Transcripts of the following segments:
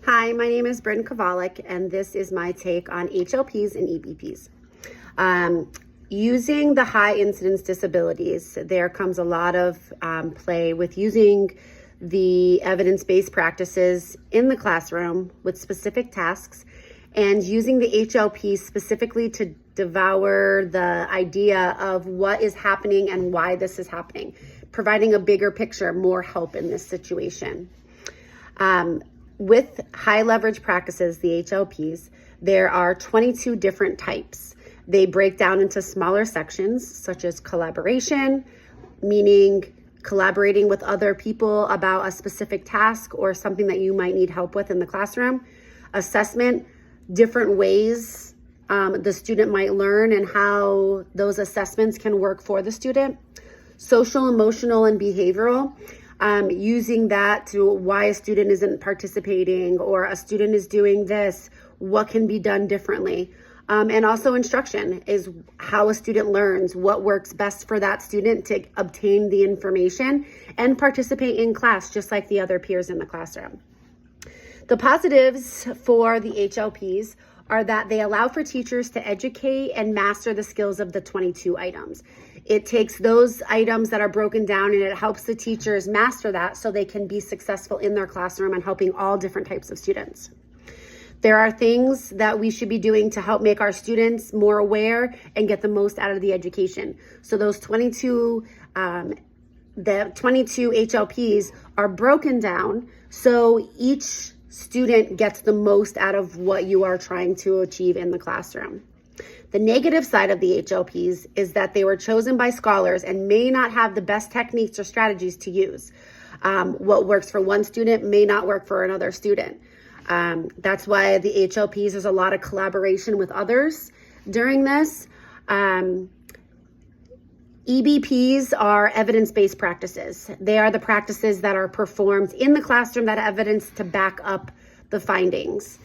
Hi, my name is Bryn Kovalik, and this is my take on HLPs and EBPs. Using the high incidence disabilities, there comes a lot of play with using the evidence-based practices in the classroom with specific tasks, and using the HLP specifically to devour the idea of what is happening and why this is happening, providing a bigger picture, more help in this situation. With high leverage practices, the HLPs, there are 22 different types. They break down into smaller sections, such as collaboration, meaning collaborating with other people about a specific task or something that you might need help with in the classroom. Assessment, different ways the student might learn and how those assessments can work for the student. Social, emotional, and behavioral. Using that to why a student isn't participating or a student is doing this, what can be done differently. And also instruction is how a student learns, what works best for that student to obtain the information and participate in class just like the other peers in the classroom. The positives for the HLPs are that they allow for teachers to educate and master the skills of the 22 items. It takes those items that are broken down and it helps the teachers master that so they can be successful in their classroom and helping all different types of students. There are things that we should be doing to help make our students more aware and get the most out of the education. So those 22 HLPs are broken down so each student gets the most out of what you are trying to achieve in the classroom. The negative side of the HLPs is that they were chosen by scholars and may not have the best techniques or strategies to use. What works for one student may not work for another student. That's why the HLPs, there's a lot of collaboration with others during this. EBPs are evidence-based practices. They are the practices that are performed in the classroom that have evidence to back up the findings.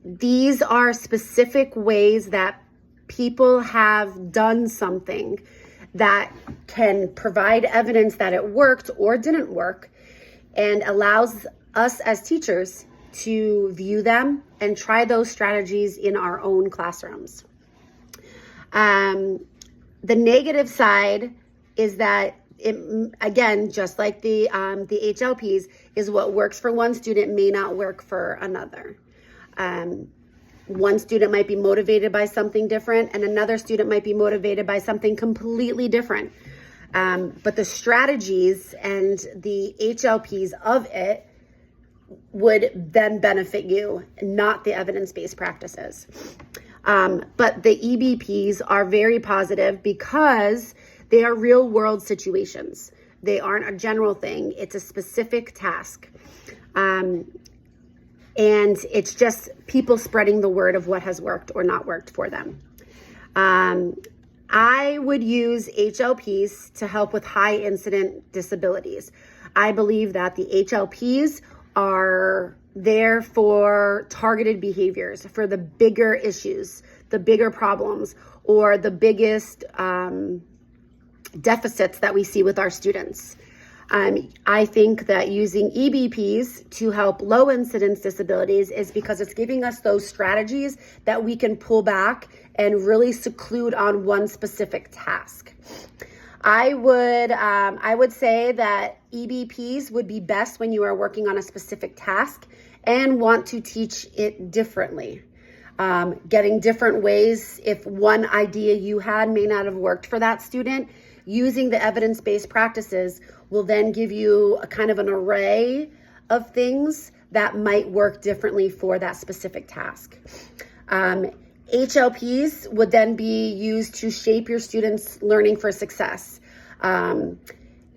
These are specific ways that people have done something that can provide evidence that it worked or didn't work and allows us as teachers to view them and try those strategies in our own classrooms. The negative side is that it, again, just like the HLPs, is what works for one student may not work for another. One student might be motivated by something different and another student might be motivated by something completely different. But the strategies and the HLPs of it would then benefit you, not the evidence-based practices. But the EBPs are very positive because they are real world situations. They aren't a general thing. It's a specific task. And it's just people spreading the word of what has worked or not worked for them. I would use HLPs to help with high incident disabilities. I believe that the HLPs are there for targeted behaviors, for the bigger issues, the bigger problems, or the biggest deficits that we see with our students. I think that using EBPs to help low incidence disabilities is because it's giving us those strategies that we can pull back and really seclude on one specific task. I would say that EBPs would be best when you are working on a specific task and want to teach it differently. Getting different ways, if one idea you had may not have worked for that student, using the evidence-based practices will then give you a kind of an array of things that might work differently for that specific task. HLPs would then be used to shape your students' learning for success.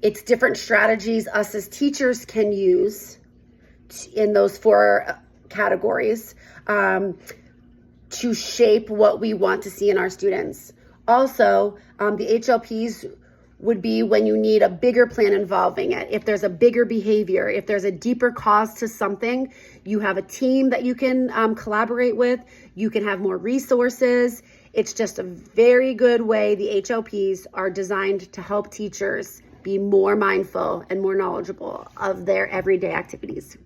It's different strategies us as teachers can use in those four categories to shape what we want to see in our students. Also, the HLPs would be when you need a bigger plan involving it. If there's a bigger behavior, if there's a deeper cause to something, you have a team that you can collaborate with, you can have more resources. It's just a very good way the HLPs are designed to help teachers be more mindful and more knowledgeable of their everyday activities.